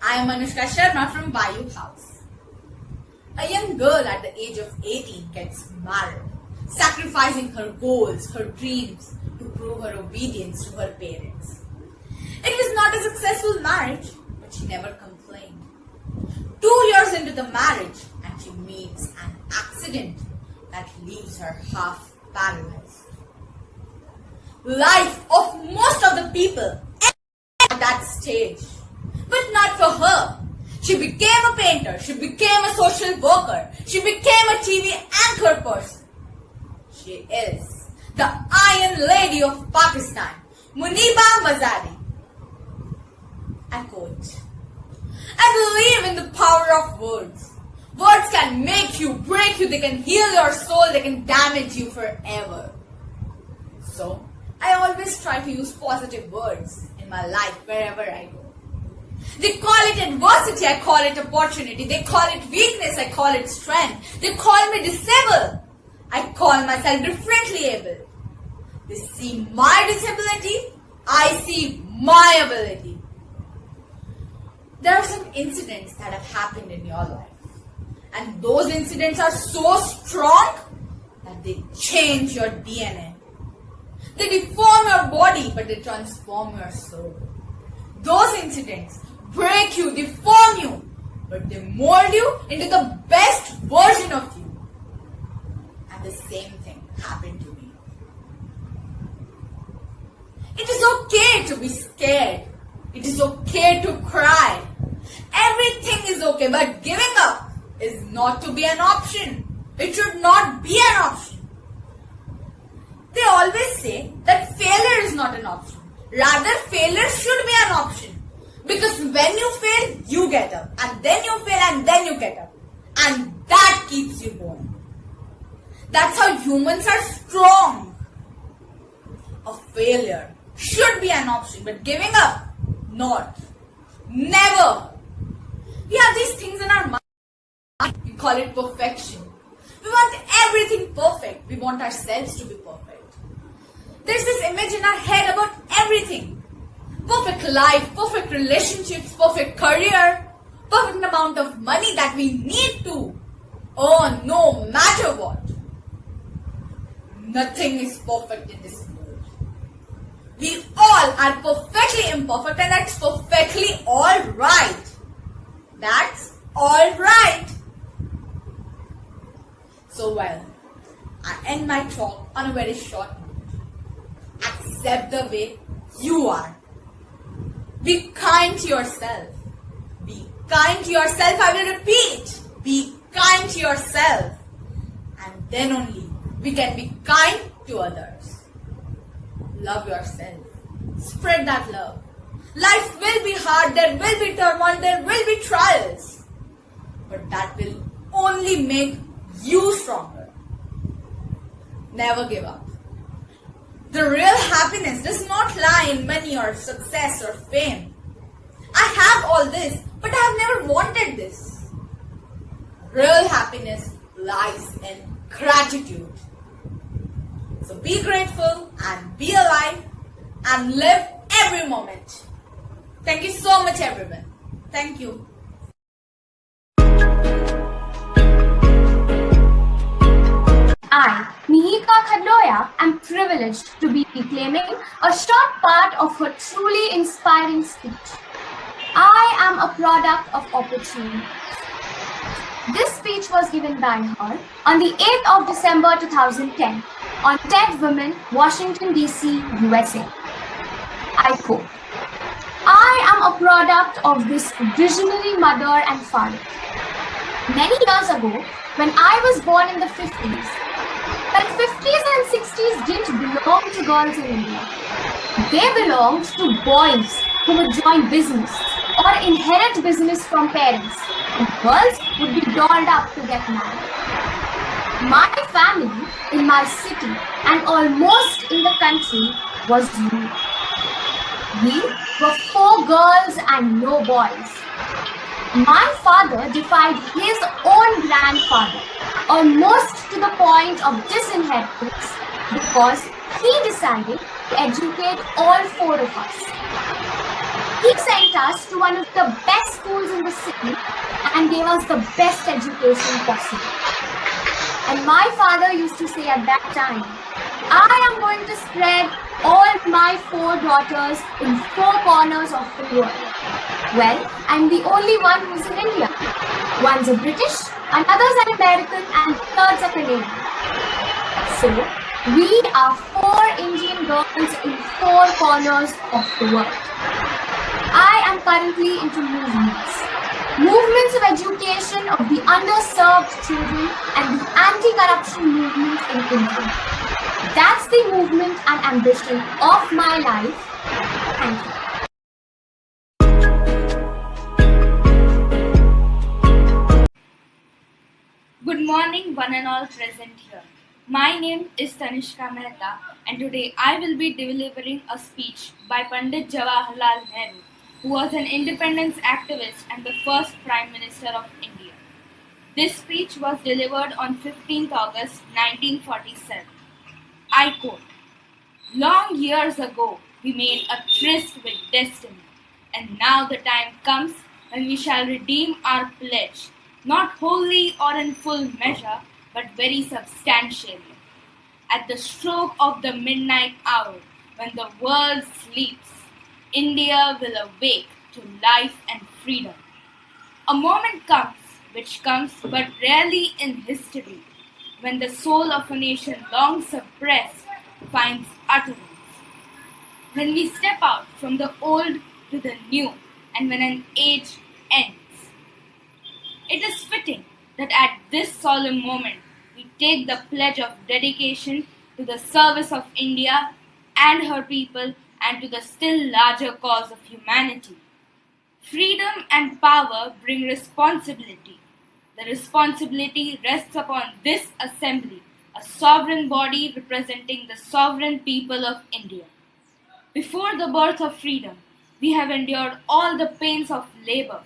I am Anushka Sharma from Bayou House. A young girl at the age of 18 gets married, sacrificing her goals, her dreams to prove her obedience to her parents. It was not a successful marriage, but she never complained. 2 years into the marriage, and she meets an accident that leaves her half paralyzed. Life of most of the people at that stage, but not for her. She became a painter, she became a social worker, she became a TV anchor person. She is the Iron Lady of Pakistan, Muniba Mazari. I quote, I believe in the power of words. Words can make you, break you, they can heal your soul, they can damage you forever. So, I always try to use positive words in my life wherever I go. They call it adversity, I call it opportunity. They call it weakness, I call it strength. They call me disabled, I call myself differently able. They see my disability, I see my ability. There are some incidents that have happened in your life. And those incidents are so strong that they change your DNA. They deform your body, but they transform your soul. Those incidents break you, deform you, but they mold you into the best version of you. And the same thing happened to me. It is okay to be scared. It is okay to cry. Everything is okay, but giving up is not to be an option. It should not be an option. They always say that failure is not an option. Rather, failure should be an option. Because when you fail, you get up. And then you fail and then you get up. And that keeps you going. That's how humans are strong. A failure should be an option, but giving up, not. Never. We have these things in our mind. We call it perfection. We want everything perfect. We want ourselves to be perfect. There's this image in our head about everything. Perfect life, perfect relationships, perfect career, perfect amount of money that we need to earn no matter what. Nothing is perfect in this world. We all are perfectly imperfect, and that's perfectly alright. That's alright. So well, I end my talk on a very short note. Accept the way you are. Be kind to yourself. Be kind to yourself, I will repeat. Be kind to yourself. And then only we can be kind to others. Love yourself. Spread that love. Life will be hard, there will be turmoil, there will be trials. But that will only make you stronger. Never give up. The real happiness does not lie in money or success or fame. I have all this, but I have never wanted this. Real happiness lies in gratitude. So be grateful and be alive and live every moment. Thank you so much, everyone. Thank you. I, Mihika Khadloya, am privileged to be declaiming a short part of her truly inspiring speech. I am a product of opportunity. This speech was given by her on the 8th of December 2010 on 10th Women, Washington, D.C., USA. I quote, I am a product of this visionary mother and father. Many years ago, when I was born in the 50s, but 50s and 60s didn't belong to girls in India. They belonged to boys who would join business or inherit business from parents. And girls would be dolled up to get married. My family in my city and almost in the country was unique. We were 4 girls and no boys. My father defied his own grandfather, almost to the point of disinheritance, because he decided to educate all 4 of us. He sent us to one of the best schools in the city and gave us the best education possible. And my father used to say at that time, I am going to spread all my 4 daughters in 4 corners of the world. Well, I'm the only one who's in India. One's a British, another's an American, and third's a Canadian. So, we are 4 Indian girls in 4 corners of the world. I am currently into movements of education of the underserved children and the anti-corruption movement in India. That's the movement and ambition of my life. Thank you. Good morning, one and all present here. My name is Tanishka Mehta, and today I will be delivering a speech by Pandit Jawaharlal Nehru, who was an independence activist and the first Prime Minister of India. This speech was delivered on 15th August 1947. I quote, "Long years ago, we made a tryst with destiny, and now the time comes when we shall redeem our pledge, not wholly or in full measure, but very substantially. At the stroke of the midnight hour, when the world sleeps, India will awake to life and freedom. A moment comes, which comes but rarely in history, when the soul of a nation long suppressed finds utterance. When we step out from the old to the new, and when an age ends. It is fitting that at this solemn moment we take the pledge of dedication to the service of India and her people and to the still larger cause of humanity. Freedom and power bring responsibility. The responsibility rests upon this assembly, a sovereign body representing the sovereign people of India. Before the birth of freedom, we have endured all the pains of labor,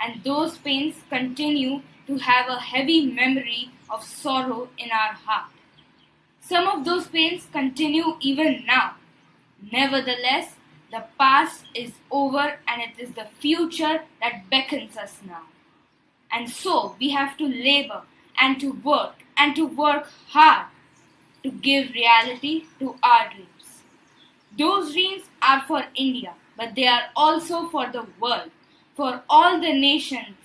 and those pains continue to have a heavy memory of sorrow in our heart. Some of those pains continue even now. Nevertheless, the past is over and it is the future that beckons us now. And so we have to labor and to work hard to give reality to our dreams. Those dreams are for India, but they are also for the world, for all the nations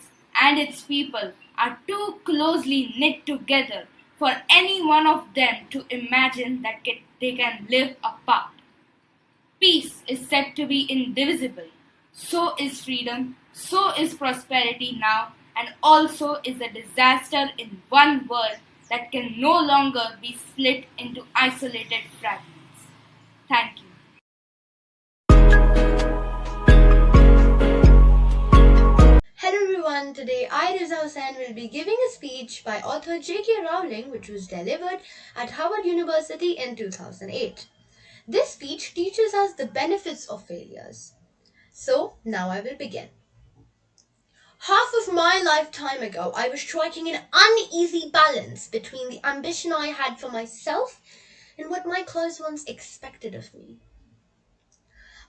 and its people are too closely knit together for any one of them to imagine that they can live apart. Peace is said to be indivisible. So is freedom, so is prosperity now, and also is a disaster in one world that can no longer be split into isolated fragments. Thank you. Hello everyone, today I, Riza Hussain, will be giving a speech by author J.K. Rowling which was delivered at Harvard University in 2008. This speech teaches us the benefits of failures. So, now I will begin. Half of my lifetime ago, I was striking an uneasy balance between the ambition I had for myself and what my close ones expected of me.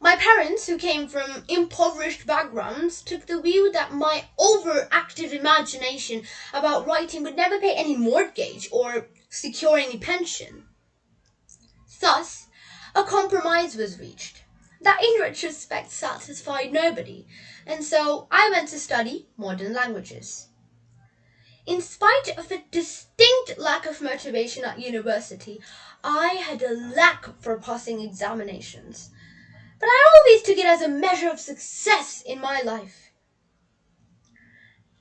My parents, who came from impoverished backgrounds, took the view that my overactive imagination about writing would never pay any mortgage or secure any pension. Thus, a compromise was reached that in retrospect satisfied nobody, and so I went to study modern languages. In spite of a distinct lack of motivation at university, I had a lack for passing examinations. But I always took it as a measure of success in my life.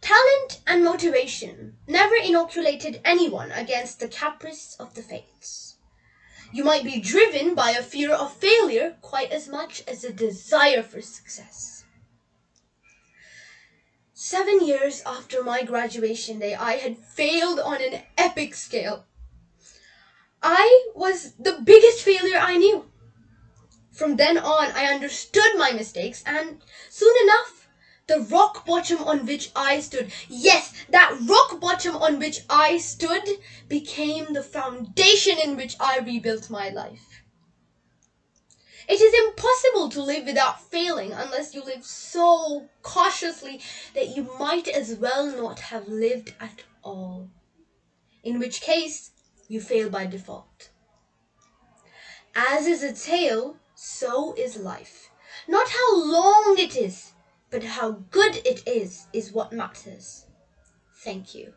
Talent and motivation never inoculated anyone against the caprice of the fates. You might be driven by a fear of failure quite as much as a desire for success. 7 years after my graduation day, I had failed on an epic scale. I was the biggest failure I knew. From then on, I understood my mistakes, and soon enough, the rock bottom on which I stood, yes, that rock bottom on which I stood, became the foundation in which I rebuilt my life. It is impossible to live without failing unless you live so cautiously that you might as well not have lived at all, in which case you fail by default. As is a tale, so is life. Not how long it is, but how good it is what matters. Thank you.